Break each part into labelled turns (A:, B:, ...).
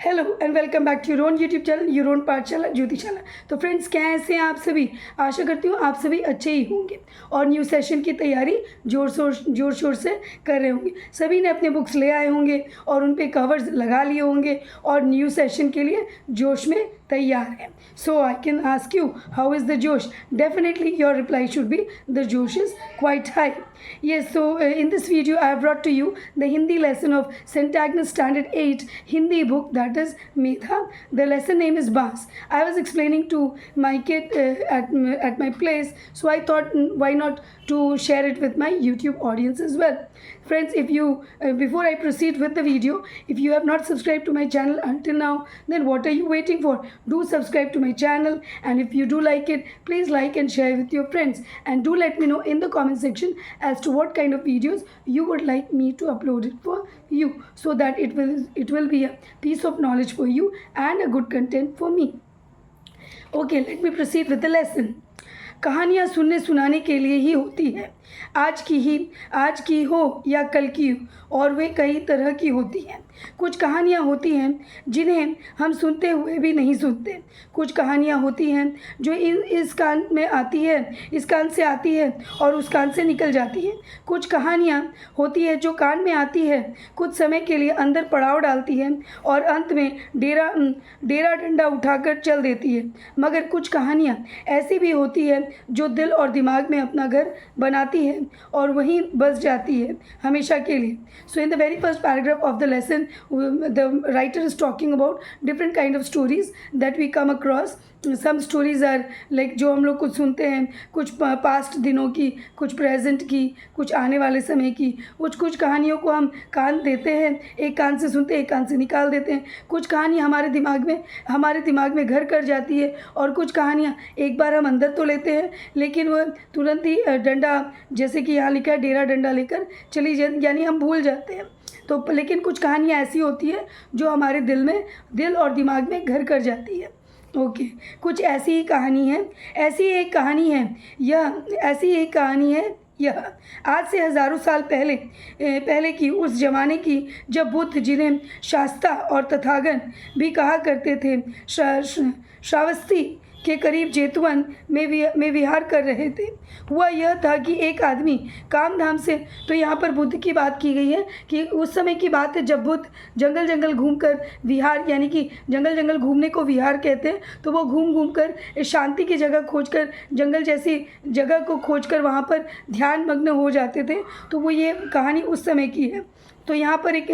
A: Hello and welcome back to your own YouTube channel, your own Pathshala Jyotishala. तो friends, कैसे हैं आप सभी? आशा करती हूँ आप सभी अच्छे ही होंगे और न्यू सेशन की तैयारी जोर शोर से कर रहे होंगे। सभी ने अपने बुक्स ले आए होंगे और उन पे कवर्स लगा लिए होंगे और न्यू सेशन के लिए जोश में तैयार है। So I can ask you, how is the josh? Definitely your reply should be the josh is quite high. Yes, so in this video I have brought to you the Hindi lesson of St. Agnes Standard 8 Hindi book, that is Medha. The lesson name is Baas. I was explaining to my kid at my place, so I thought why not to share it with my YouTube audience as well. Friends, if you before I proceed with the video, if you have not subscribed to my channel until now, then what are you waiting for? Do subscribe to my channel, and if you do like it, please like and share with your friends, and do let me know in the comment section as to what kind of videos you would like me to upload it for you, so that it will be a piece of knowledge for you and a good content for me. Okay, let me proceed with the lesson. कहानियाँ सुनने सुनाने के लिए ही होती है, आज की हो या कल की, और वे कई तरह की होती हैं। कुछ कहानियाँ होती हैं जिन्हें हम सुनते हुए भी नहीं सुनते। कुछ कहानियाँ होती हैं जो इस कान में आती है, इस कान से आती है और उस कान से निकल जाती है। कुछ कहानियाँ होती है जो कान में आती है, कुछ समय के लिए अंदर पड़ाव डालती है और अंत में डेरा डंडा उठाकर चल देती है। मगर कुछ कहानियाँ ऐसी भी होती है जो दिल और दिमाग में अपना घर बनाती है और वहीं बस जाती है हमेशा के लिए। So in the very first paragraph of the lesson, the writer is talking about different kind of stories that we come across. Some stories are like जो हम लोग कुछ सुनते हैं, कुछ पास्ट दिनों की, कुछ प्रेजेंट की, कुछ आने वाले समय की। कुछ कहानियों को हम कान देते हैं, एक कान से सुनते हैं, एक कान से निकाल देते हैं। कुछ कहानी हमारे दिमाग में घर कर जाती है और कुछ कहानियाँ एक बार हम अंदर तो लेते हैं लेकिन वह तुरंत ही डंडा, जैसे कि यहाँ लिखा है, डेरा डंडा लेकर चली जाती, यानी हम भूल जाते हैं। तो लेकिन कुछ कहानियाँ ऐसी होती है जो हमारे दिल और दिमाग में घर कर जाती है। ओके, कुछ ऐसी ही कहानी है, ऐसी एक कहानी है यह आज से हज़ारों साल पहले की, उस ज़माने की जब बुद्ध, जिन्हें शास्ता और तथागत भी कहा करते थे, श्रावस्ती के करीब जेतवन में विहार कर रहे थे। हुआ यह था कि एक आदमी काम धाम से, तो यहाँ पर बुद्ध की बात की गई है कि उस समय की बात है जब बुद्ध जंगल घूमकर विहार, यानी कि जंगल घूमने को विहार कहते हैं, तो वो घूम कर शांति की जगह खोजकर, जंगल जैसी जगह को खोजकर वहाँ पर ध्यान मग्न हो जाते थे। तो वो ये कहानी उस समय की है। तो यहाँ पर एक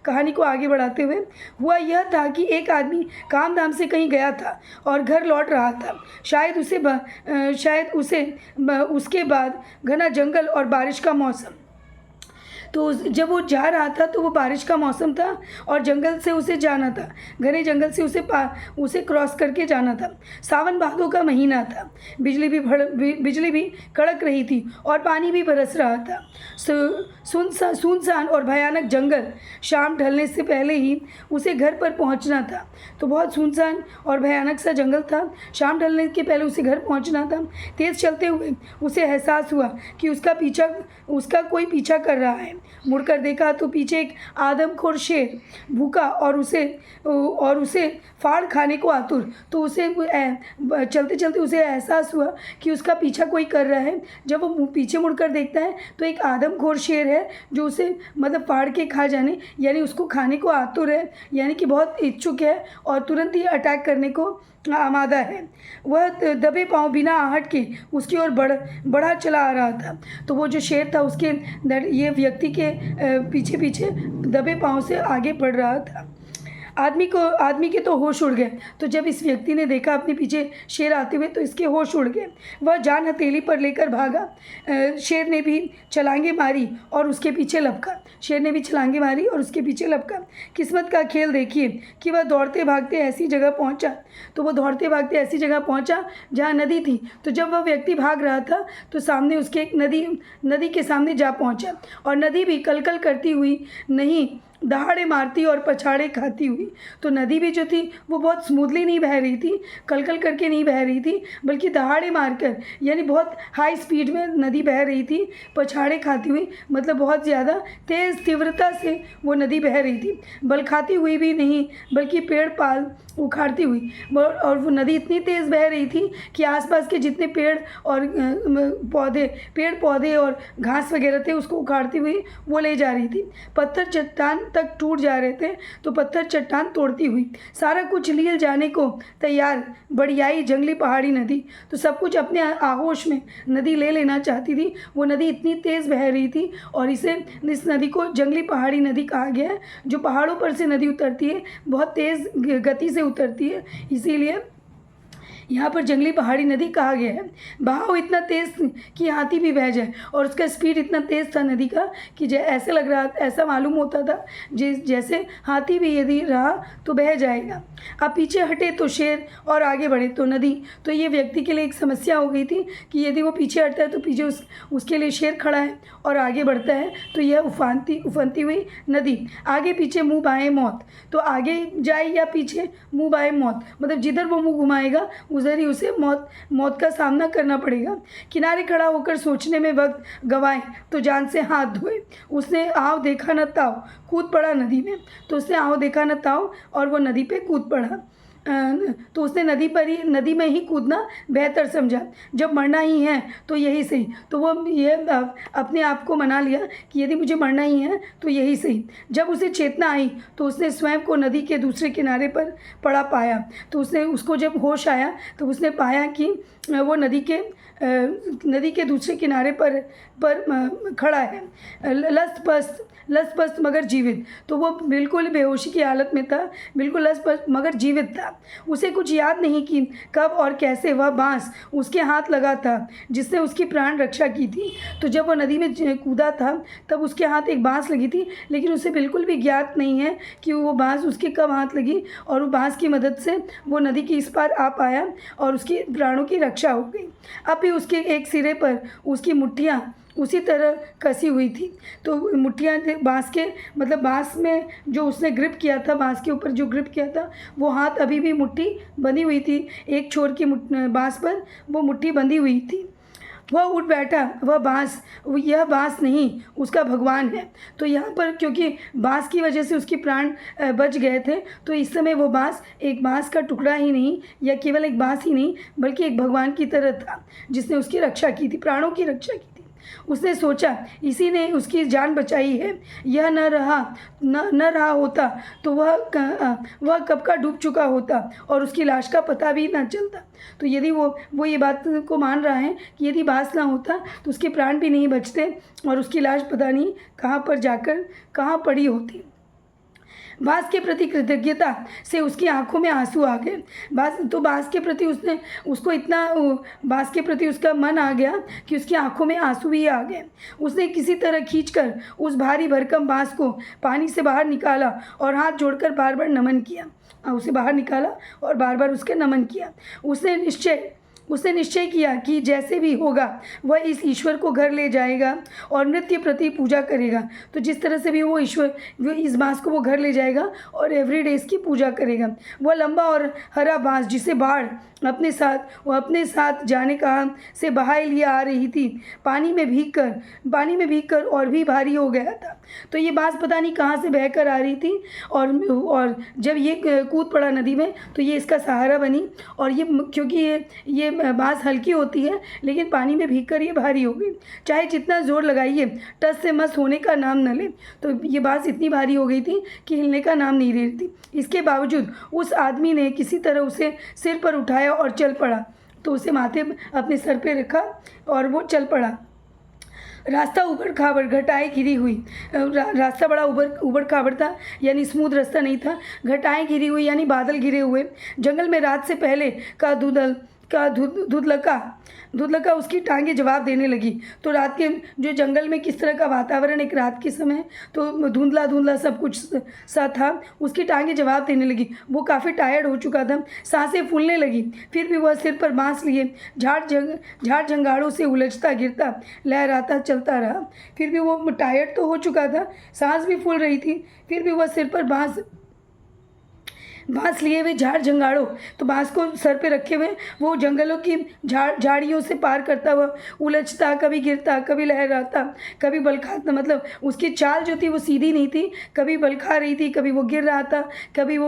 A: कहानी को आगे बढ़ाते हुए, हुआ यह था कि एक आदमी काम धाम से कहीं गया था और घर लौट रहा था। शायद उसके बाद घना जंगल और बारिश का मौसम। तो जब वो जा रहा था तो वो बारिश का मौसम था और जंगल से उसे जाना था, घने जंगल से उसे क्रॉस करके जाना था। सावन भादों का महीना था, बिजली भी कड़क रही थी और पानी भी बरस रहा था। सुनसान और भयानक जंगल, शाम ढलने से पहले ही उसे घर पर पहुंचना था। तो बहुत सुनसान और भयानक सा जंगल था, शाम ढलने के पहले उसे घर पहुंचना था। तेज़ चलते हुए उसे एहसास हुआ कि उसका कोई पीछा कर रहा है। मुड़कर देखा तो पीछे एक आदमखोर शेर भूखा और उसे फाड़ खाने को आतुर। तो उसे चलते चलते उसे एहसास हुआ कि उसका पीछा कोई कर रहा है। जब वो पीछे मुड़कर देखता है तो एक आदमखोर शेर है जो उसे मतलब फाड़ के खा जाने, यानी उसको खाने को आतुर है, यानी कि बहुत इच्छुक है और तुरंत ही अटैक करने को आमादा है। वह दबे पांव बिना आहट के उसकी ओर बढ़ा चला आ रहा था। तो वो जो शेर था उसके ये व्यक्ति के पीछे दबे पांव से आगे बढ़ रहा था। आदमी के तो होश उड़ गए। तो जब इस व्यक्ति ने देखा अपने पीछे शेर आते हुए तो इसके होश उड़ गए। वह जान हथेली पर लेकर भागा। शेर ने भी छलांगे मारी और उसके पीछे लपका। किस्मत का खेल देखिए कि वह दौड़ते भागते ऐसी जगह पहुंचा जहां नदी थी। तो जब वह व्यक्ति भाग रहा था तो सामने उसके एक नदी के सामने जा पहुंचा और नदी भी कलकल करती हुई नहीं दहाड़े मारती और पछाड़े खाती हुई। तो नदी भी जो थी वो बहुत स्मूथली नहीं बह रही थी, कलकल करके नहीं बह रही थी, बल्कि दहाड़े मारकर, यानी बहुत हाई स्पीड में नदी बह रही थी। पछाड़े खाती हुई मतलब बहुत ज़्यादा तेज़ तीव्रता से वो नदी बह रही थी। बल खाती हुई भी नहीं, बल्कि पेड़ पाल उखाड़ती हुई। और वो नदी इतनी तेज़ बह रही थी कि आसपास के जितने पेड़ पौधे और घास वगैरह थे उसको उखाड़ती हुई वो ले जा रही थी। पत्थर चट्टान तक टूट जा रहे थे तो पत्थर चट्टान तोड़ती हुई सारा कुछ लिए जाने को तैयार बढ़ियाई जंगली पहाड़ी नदी। तो सब कुछ अपने आगोश में नदी ले लेना चाहती थी। वो नदी इतनी तेज़ बह रही थी और इस नदी को जंगली पहाड़ी नदी कहा गया है। जो पहाड़ों पर से नदी उतरती है, बहुत तेज़ गति से उतरती है, इसीलिए यहाँ पर जंगली पहाड़ी नदी कहा गया है। बहाव इतना तेज़ कि हाथी भी बह जाए, और उसका स्पीड इतना तेज़ था नदी का कि ऐसे लग रहा, ऐसा मालूम होता था जैसे हाथी भी यदि रहा तो बह जाएगा। अब पीछे हटे तो शेर और आगे बढ़े तो नदी। तो ये व्यक्ति के लिए एक समस्या हो गई थी कि यदि वो पीछे हटता है तो पीछे उसके लिए शेर खड़ा है, और आगे बढ़ता है तो यह उफानती हुई नदी। आगे पीछे मुँह बाएँ मौत। तो आगे जाए या पीछे मुँह बाएँ मौत, मतलब जिधर वो मुँह घुमाएगा उधर ही उसे मौत का सामना करना पड़ेगा। किनारे खड़ा होकर सोचने में वक्त गवाए तो जान से हाथ धोए। उसने आव देखा न ताव, कूद पड़ा नदी में। तो उसने आव देखा न ताव और वो नदी पे कूद पड़ा। तो उसने नदी में ही कूदना बेहतर समझा। जब मरना ही है तो यही सही। तो वो ये अपने आप को मना लिया कि यदि मुझे मरना ही है तो यही सही। जब उसे चेतना आई तो उसने स्वयं को नदी के दूसरे किनारे पर पड़ा पाया। तो उसको जब होश आया तो उसने पाया कि वो नदी के दूसरे किनारे पर खड़ा है, लसपस मगर जीवित। तो वो बिल्कुल बेहोशी की हालत में था, बिल्कुल लसपस मगर जीवित था। उसे कुछ याद नहीं कि कब और कैसे वह बाँस उसके हाथ लगा था जिसने उसकी प्राण रक्षा की थी। तो जब वह नदी में कूदा था तब उसके हाथ एक बाँस लगी थी, लेकिन उसे बिल्कुल भी ज्ञात नहीं है कि वो बाँस उसके कब हाथ लगी, और वो बाँस की मदद से वो नदी के इस पार आ पाया और उसकी प्राणों की रक्षा हो गई। अब भी उसके एक सिरे पर उसकी मुट्ठियाँ उसी तरह कसी हुई थी। तो मुट्ठियाँ बाँस में जो उसने ग्रिप किया था, बाँस के ऊपर जो ग्रिप किया था, वो हाथ अभी भी मुट्ठी बंधी हुई थी। एक छोर की बाँस पर वो मुट्ठी बंधी हुई थी। वह उठ बैठा। यह बाँस नहीं, उसका भगवान है। तो यहाँ पर क्योंकि बाँस की वजह से उसके प्राण बच गए थे, तो इस समय वो बाँस एक बाँस का टुकड़ा ही नहीं, या केवल एक बाँस ही नहीं, बल्कि एक भगवान की तरह था जिसने उसकी रक्षा की थी, प्राणों की रक्षा की थी। उसने सोचा इसी ने उसकी जान बचाई है। यह न रहा होता तो वह कब का डूब चुका होता और उसकी लाश का पता भी ना चलता। तो यदि वो ये बात को मान रहा है कि यदि बाँस ना होता तो उसके प्राण भी नहीं बचते और उसकी लाश पता नहीं कहाँ पर जाकर कहाँ पड़ी होती। बाँस के प्रति कृतज्ञता से उसकी आंखों में आंसू आ गए। बाँस के प्रति बाँस के प्रति उसका मन आ गया कि उसकी आंखों में आंसू भी आ गए। उसने किसी तरह खींचकर उस भारी भरकम बाँस को पानी से बाहर निकाला और हाथ जोड़कर बार बार नमन किया। उसे बाहर निकाला और बार बार उसके नमन किया। उसने निश्चय किया कि जैसे भी होगा वह इस ईश्वर को घर ले जाएगा और नृत्य प्रति पूजा करेगा। तो जिस तरह से भी वो इस बाँस को वो घर ले जाएगा और एवरीडे इसकी पूजा करेगा। वह लंबा और हरा बाँस जिसे बाढ़ अपने साथ जाने कहाँ से बहाए लिए आ रही थी, पानी में भीगकर और भी भारी हो गया था। तो ये बाँस पता नहीं कहाँ से बहकर आ रही थी, और जब ये कूद पड़ा नदी में तो ये इसका सहारा बनी। और ये क्योंकि ये बाँस हल्की होती है, लेकिन पानी में भीगकर ये भारी हो गई। चाहे जितना ज़ोर लगाइए, टस से मस होने का नाम न ले। तो ये बाँस इतनी भारी हो गई थी कि हिलने का नाम नहीं ले रही थी। इसके बावजूद उस आदमी ने किसी तरह उसे सिर पर उठाया और चल पड़ा। तो उसे माथे अपने सर पे रखा और वो चल पड़ा। रास्ता उबड़ खाबड़, घटाएं घिरी हुई। रास्ता बड़ा उबड़ खाबड़ था, यानी स्मूथ रास्ता नहीं था। घटाएं घिरी हुई यानी बादल घिरे हुए। जंगल में रात से पहले का का धुतलका उसकी टांगें जवाब देने लगी। तो रात के जो जंगल में किस तरह का वातावरण, एक रात के समय तो धुंधला धुंधला सब कुछ सा था, उसकी टांगें जवाब देने लगी। वो काफ़ी टायर्ड हो चुका था, सांसें फूलने लगी। फिर भी वह सिर पर बांस लिए झाड़ झंगाड़ों से उलझता गिरता लहराता चलता रहा। फिर भी वो टायर्ड तो हो चुका था, सांस भी फूल रही थी, फिर भी वह सिर पर बांस लिए हुए झाड़ झंगाड़ों, तो बांस को सर पे रखे हुए वो जंगलों की झाड़ियों से पार करता हुआ उलझता, कभी गिरता, कभी लहराता, कभी बल खाता। मतलब उसकी चाल जो थी वो सीधी नहीं थी, कभी बल खा रही थी, कभी वो गिर रहा था, कभी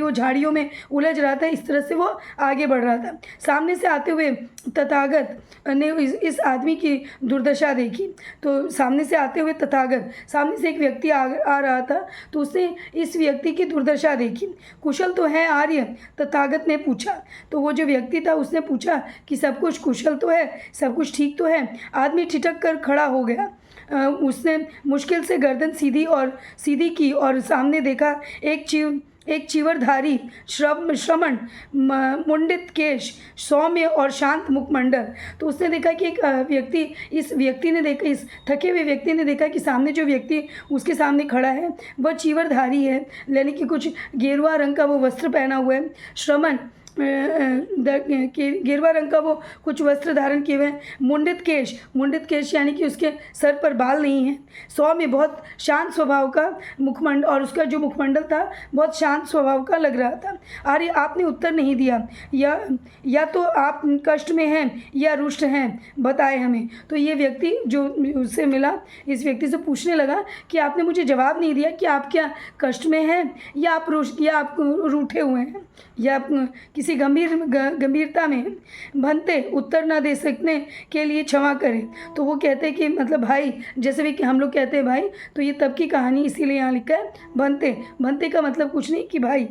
A: वो झाड़ियों में उलझ रहा था। इस तरह से वो आगे बढ़ रहा था। सामने से आते हुए तथागत ने इस आदमी की दुर्दशा देखी। तो सामने से आते हुए सामने से एक व्यक्ति आ रहा था, तो उसने इस व्यक्ति की दुर्दशा देखी। कुशल तो है आर्य, तथागत ने पूछा। तो वो जो व्यक्ति था उसने पूछा कि सब कुछ कुशल तो है, सब कुछ ठीक तो है। आदमी ठिठक कर खड़ा हो गया। उसने मुश्किल से गर्दन सीधी की और सामने देखा एक चीवरधारी श्रमण मुंडित केश, सौम्य और शांत मुखमंडल। तो उसने देखा कि इस थके हुए व्यक्ति ने देखा कि सामने जो व्यक्ति उसके सामने खड़ा है वह चीवरधारी है, यानी कि कुछ गेरुआ रंग का वो वस्त्र पहना हुआ है। श्रमण गेरुआ रंग का वो कुछ वस्त्र धारण किए हुए हैं। मुंडित केश यानी कि उसके सर पर बाल नहीं है। सौम्य बहुत शांत स्वभाव का मुखमंडल, और उसका जो मुखमंडल था बहुत शांत स्वभाव का लग रहा था। आर्य, आपने उत्तर नहीं दिया, या तो आप कष्ट में हैं या रुष्ट हैं, बताए हमें। तो ये व्यक्ति जो उससे मिला, इस व्यक्ति से पूछने लगा कि आपने मुझे जवाब नहीं दिया कि आप क्या कष्ट में हैं या आप रूठे हुए हैं या आप किसी गंभीरता में। भंते, उत्तर न दे सकने के लिए क्षमा करें। तो वो कहते हैं कि मतलब भाई, जैसे भी कि हम लोग कहते हैं भाई, तो ये तब की कहानी, इसीलिए यहाँ लिखा है भंते का मतलब कुछ नहीं कि भाई।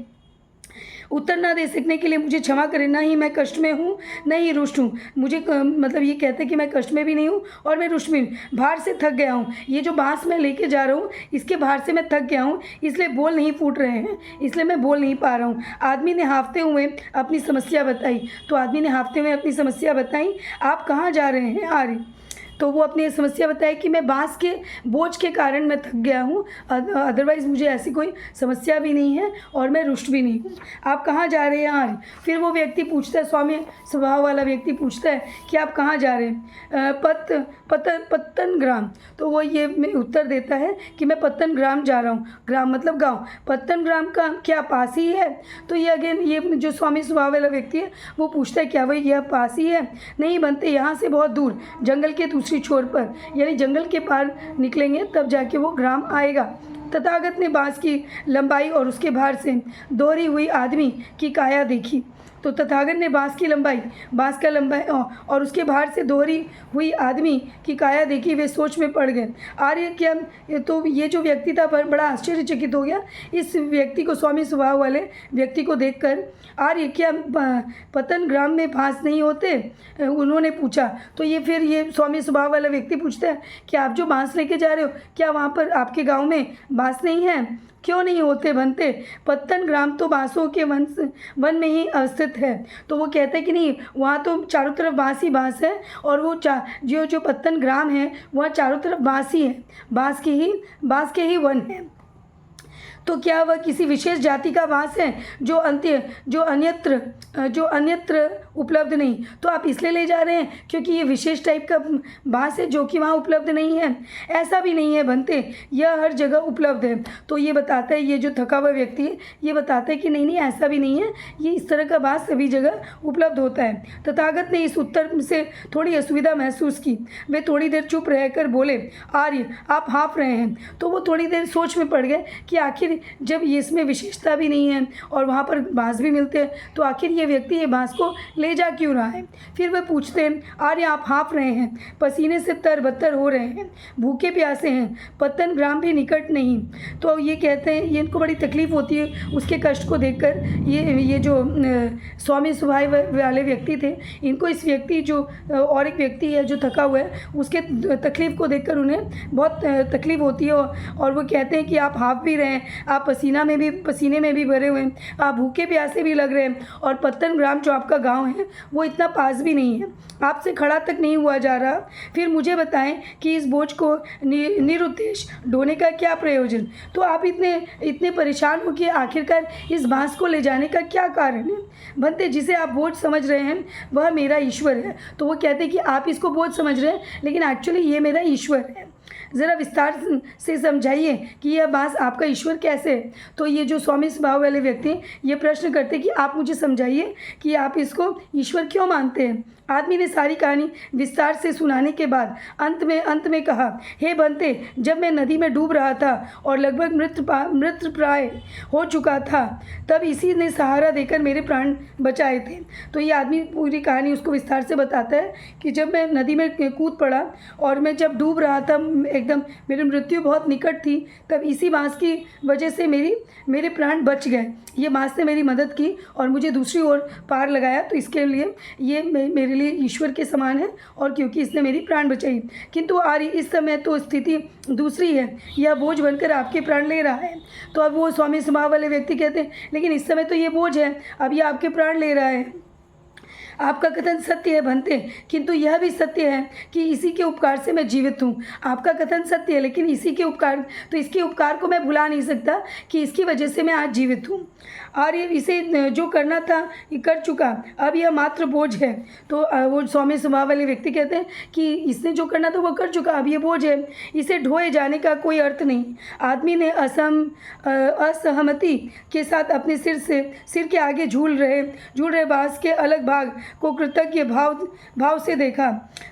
A: उत्तर ना दे सकने के लिए मुझे क्षमा करें। ना ही मैं कष्ट में हूँ, न ही रुष्ट हूँ। मुझे मतलब ये कहते हैं कि मैं कष्ट में भी नहीं हूँ और मैं रुष्ट में हूँ। भार से थक गया हूँ, ये जो बांस मैं लेके जा रहा हूँ इसके भार से मैं थक गया हूँ, इसलिए बोल नहीं फूट रहे हैं, इसलिए मैं बोल नहीं पा रहा हूँ। आदमी ने हाँफते हुए अपनी समस्या बताई। तो आदमी ने हाँफते हुए अपनी समस्या बताई। आप कहाँ जा रहे हैं आर्य? तो वो अपनी समस्या बताया कि मैं बांस के बोझ के कारण मैं थक गया हूँ, अदरवाइज़ मुझे ऐसी कोई समस्या भी नहीं है और मैं रुष्ट भी नहीं हूँ। आप कहाँ जा रहे हैं आर्य? फिर वो व्यक्ति पूछता है, सौम्य स्वभाव वाला व्यक्ति पूछता है कि आप कहाँ जा रहे हैं? पत्तन ग्राम। तो वो ये उत्तर देता है कि मैं पत्तन ग्राम जा रहा हूँ। ग्राम मतलब गाँव। पत्तन ग्राम का क्या पास ही है? तो ये अगेन ये जो सौम्य स्वभाव वाला व्यक्ति है वो पूछता है क्या वही यह पास ही है? नहीं बनते, यहाँ से बहुत दूर, जंगल के दूसरी छोर पर, यानी जंगल के पार निकलेंगे तब जाके वो ग्राम आएगा। तथागत ने बांस की लंबाई और उसके भार से दोहरी हुई आदमी की काया देखी। तो तथागत ने बांस का लंबाई और उसके भार से दोहरी हुई आदमी की काया देखी। वे सोच में पड़ गए। आर्य, क्या तो ये जो व्यक्ति था पर बड़ा आश्चर्यचकित हो गया इस व्यक्ति को, स्वामी स्वभाव वाले व्यक्ति को देखकर। आर्य, क्या पतन ग्राम में बांस नहीं होते? उन्होंने पूछा। तो ये स्वामी स्वभाव वाला व्यक्ति पूछता है कि आप जो बांस लेके जा रहे हो, क्या वहाँ पर आपके गाँव में बांस नहीं है? क्यों नहीं होते बनते? पत्तन ग्राम तो बांसों के वन में ही अवस्थित है। तो वो कहते हैं कि नहीं, वहाँ तो चारों तरफ बांस ही बांस है, और वो जो पत्तन ग्राम है वहाँ चारों तरफ बांस ही है, बांस के ही वन है। तो क्या वह किसी विशेष जाति का बांस है जो अन्यत्र उपलब्ध नहीं? तो आप इसलिए ले जा रहे हैं क्योंकि ये विशेष टाइप का बांस है जो कि वहाँ उपलब्ध नहीं है? ऐसा भी नहीं है बनते, यह हर जगह उपलब्ध है। तो ये बताता है, ये जो थका हुआ व्यक्ति है ये बताता है कि नहीं ऐसा भी नहीं है, ये इस तरह का बांस सभी जगह उपलब्ध होता है। तथागत ने इस उत्तर से थोड़ी असुविधा महसूस की। वे थोड़ी देर चुप रहकर बोले, आर्य, आप हाँफ रहे हैं। तो वो थोड़ी देर सोच में पड़ गए कि आखिर जब ये इसमें विशेषता भी नहीं है और वहाँ पर बांस भी मिलते हैं, तो आखिर ये व्यक्ति ये बांस को ले जा क्यों रहा है? फिर वे पूछते हैं, आर्य, आप हाँफ रहे हैं, पसीने से तरबतर हो रहे हैं, भूखे प्यासे हैं, पत्तन ग्राम भी निकट नहीं। तो ये कहते हैं, ये इनको बड़ी तकलीफ़ होती है उसके कष्ट को देखकर। ये जो स्वामी स्वभाव वाले व्यक्ति थे, इनको इस व्यक्ति जो और एक व्यक्ति है जो थका हुआ है उसके तकलीफ़ को देखकर उन्हें बहुत तकलीफ़ होती है, और वो कहते हैं कि आप हाँफ भी रहे हैं, आप पसीने में भी भरे हुए हैं, आप भूखे प्यासे भी लग रहे हैं, और पत्तन ग्राम जो आपका गांव है वो इतना पास भी नहीं है, आपसे खड़ा तक नहीं हुआ जा रहा। फिर मुझे बताएं कि इस बोझ को निरुद्देश ढोने का क्या प्रयोजन। तो आप इतने परेशान हो कि आखिरकार इस बांस को ले जाने का क्या कारण है। बनते जिसे आप बोझ समझ रहे हैं वह मेरा ईश्वर है। तो वो कहते हैं कि आप इसको बोझ समझ रहे हैं, लेकिन एक्चुअली ये मेरा ईश्वर है। ज़रा विस्तार से समझाइए कि यह बांस आपका ईश्वर कैसे है। तो ये जो स्वामी स्वभाव वाले व्यक्ति ये प्रश्न करते कि आप मुझे समझाइए कि आप इसको ईश्वर क्यों मानते हैं। आदमी ने सारी कहानी विस्तार से सुनाने के बाद अंत में कहा, हे बनते, जब मैं नदी में डूब रहा था और लगभग मृत प्राय हो चुका था, तब इसी ने सहारा देकर मेरे प्राण बचाए थे। तो ये आदमी पूरी कहानी उसको विस्तार से बताता है कि जब मैं नदी में कूद पड़ा और मैं जब डूब रहा था, एकदम मेरी मृत्यु बहुत निकट थी, तब इसी बांस की वजह से मेरे प्राण बच गए। ये बांस ने मेरी मदद की और मुझे दूसरी ओर पार लगाया। तो इसके लिए ये मेरे लिए ईश्वर के समान है, और क्योंकि इसने मेरी प्राण बचाई। किंतु आर्य, इस समय तो स्थिति दूसरी है, यह बोझ बनकर आपके प्राण ले रहा है। तो अब वो स्वामी स्वभाव वाले व्यक्ति कहते हैं, लेकिन इस समय तो ये बोझ है, अब ये आपके प्राण ले रहा है। आपका कथन सत्य है बनते, किंतु यह भी सत्य है कि इसी के उपकार से मैं जीवित हूँ। आपका कथन सत्य है, लेकिन इसी के उपकार, तो इसके उपकार को मैं भुला नहीं सकता कि इसकी वजह से मैं आज जीवित हूँ। और ये इसे जो करना था ये कर चुका, अब यह मात्र बोझ है। तो वो स्वामी स्वभाव वाले व्यक्ति कहते हैं कि इसने जो करना था वो कर चुका, अब ये बोझ है, इसे ढोए जाने का कोई अर्थ नहीं। आदमी ने असहमति के साथ अपने सिर के आगे झूल रहे बांस के अलग भाग को कृतज्ञ भाव से देखा।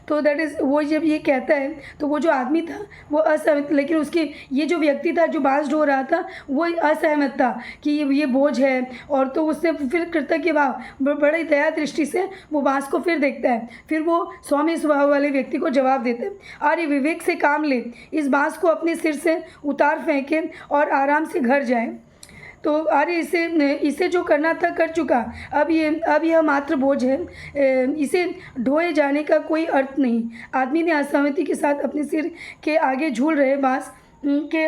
A: तो दैट इज़, वो जब ये कहता है तो वो जो आदमी था वो असहमत, लेकिन उसकी ये जो व्यक्ति था जो बांस ढो रहा था वो असहमत था कि ये बोझ है। और तो उसने फिर कृतज्ञ भाव, बड़ी दया दृष्टि से वो बांस को फिर देखता है। फिर वो स्वामी स्वभाव वाले व्यक्ति को जवाब देते हैं, अरे विवेक से काम ले, इस बांस को अपने सिर से उतार फेंके और आराम से घर जाए। तो अरे इसे जो करना था कर चुका, अब यह मात्र बोझ है, इसे ढोए जाने का कोई अर्थ नहीं। आदमी ने असहमति के साथ अपने सिर के आगे झूल रहे बांस के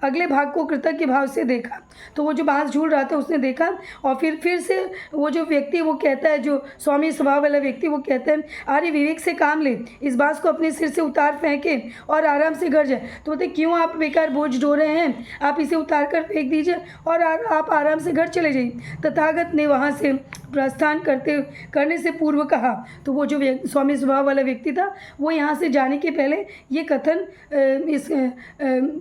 A: अगले भाग को कृतज्ञ भाव से देखा। तो वो जो बांस झूल रहा था उसने देखा, और फिर से वो जो व्यक्ति वो कहता है, जो स्वामी स्वभाव वाला व्यक्ति वो कहता है, अरे विवेक से काम ले, इस बांस को अपने सिर से उतार फेंके और आराम से घर जाए। तो बोलते क्यों आप बेकार बोझ ढो रहे हैं, आप इसे उतार कर फेंक दीजिए और आप आराम से घर चले जाइए। तथागत ने वहाँ से प्रस्थान करने से पूर्व कहा। तो वो जो स्वामी स्वभाव वाला व्यक्ति था वो यहाँ से जाने के पहले ये कथन इस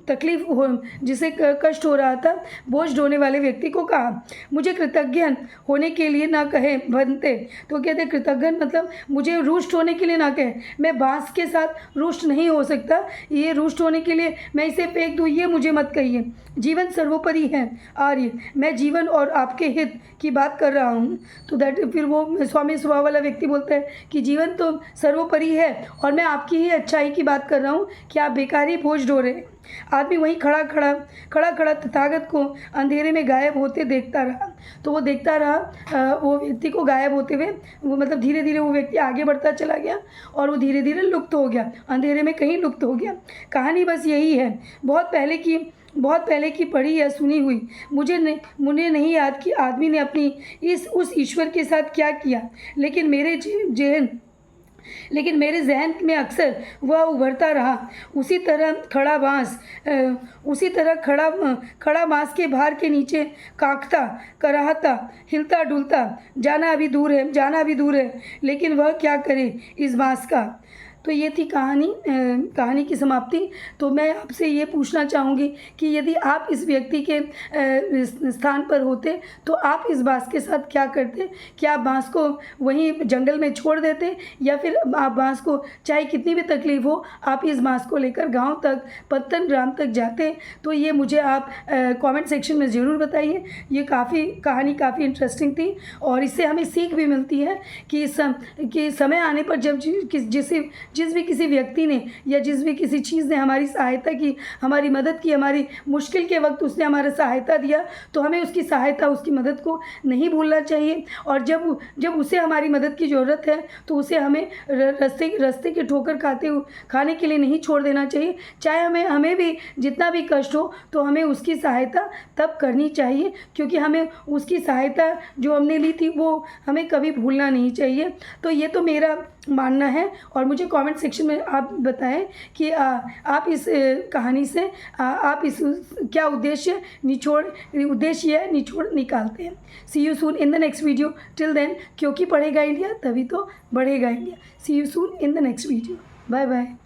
A: तकलीफ हो जिसे कष्ट हो रहा था बोझ ढोने वाले व्यक्ति को कहा, मुझे कृतज्ञ होने के लिए ना कहे बनते। तो कहते कृतज्ञ मतलब मुझे रुष्ट होने के लिए ना कहे, मैं बांस के साथ रुष्ट नहीं हो सकता, ये रुष्ट होने के लिए मैं इसे फेंक दूँ ये मुझे मत कहिए। जीवन सर्वोपरि है आर्य, मैं जीवन और आपके हित की बात कर रहा हूँ। तो दैट फिर वो स्वामी स्वभाव वाला व्यक्ति बोलता है कि जीवन तो सर्वोपरि है और मैं आपकी ही अच्छाई की बात कर रहा हूँ कि आप बेकार ही बोझ ढो रहे। आदमी वहीं खड़ा तथागत को अंधेरे में गायब होते देखता रहा। तो वो देखता रहा वो व्यक्ति को गायब होते हुए, वो मतलब धीरे धीरे वो व्यक्ति आगे बढ़ता चला गया और वो धीरे धीरे लुप्त हो गया, अंधेरे में कहीं लुप्त हो गया। कहानी बस यही है, बहुत पहले की पढ़ी या सुनी हुई। मुझे नहीं याद कि आदमी ने अपनी उस ईश्वर के साथ क्या किया, लेकिन मेरे जहन में अक्सर वह उभरता रहा। उसी तरह खड़ा बांस के भार के नीचे कांपता कराहता हिलता डुलता जाना अभी दूर है, लेकिन वह क्या करे इस बांस का। तो ये थी कहानी की समाप्ति। तो मैं आपसे ये पूछना चाहूँगी कि यदि आप इस व्यक्ति के स्थान पर होते तो आप इस बांस के साथ क्या करते? क्या आप बांस को वहीं जंगल में छोड़ देते, या फिर आप बांस को चाहे कितनी भी तकलीफ़ हो आप इस बांस को लेकर गांव तक, पत्तन ग्राम तक जाते? तो ये मुझे आप कमेंट सेक्शन में ज़रूर बताइए। ये कहानी काफ़ी इंटरेस्टिंग थी और इससे हमें सीख भी मिलती है कि समय आने पर जब जिस भी किसी व्यक्ति ने या जिस भी किसी चीज़ ने हमारी सहायता की, हमारी मदद की, हमारी मुश्किल के वक्त उसने हमारा सहायता दिया, तो हमें उसकी सहायता, उसकी मदद को नहीं भूलना चाहिए। और जब जब उसे हमारी मदद की ज़रूरत है तो उसे हमें रास्ते की ठोकर खाने के लिए नहीं छोड़ देना चाहिए। चाहे हमें भी जितना भी कष्ट हो तो हमें उसकी सहायता तब करनी चाहिए, क्योंकि हमें उसकी सहायता जो हमने ली थी वो हमें कभी भूलना नहीं चाहिए। तो ये तो मेरा मानना है। और मुझे कमेंट सेक्शन में आप बताएं कि आप इस कहानी से आप इस क्या उद्देश्य या निचोड़ निकालते हैं। See you soon in the next video. Till then, क्योंकि पढ़ेगा इंडिया तभी तो बढ़ेगा India. See you soon in the next video. Bye bye.